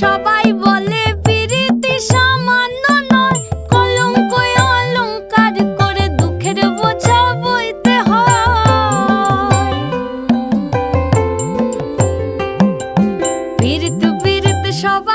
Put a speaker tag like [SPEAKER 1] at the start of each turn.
[SPEAKER 1] সবাই বলে পিরিতি সামান্য নয়, কলঙ্ক অলংকার করে দুঃখের বোঝা বইতে হয়। পিরিত পিরিত সবাই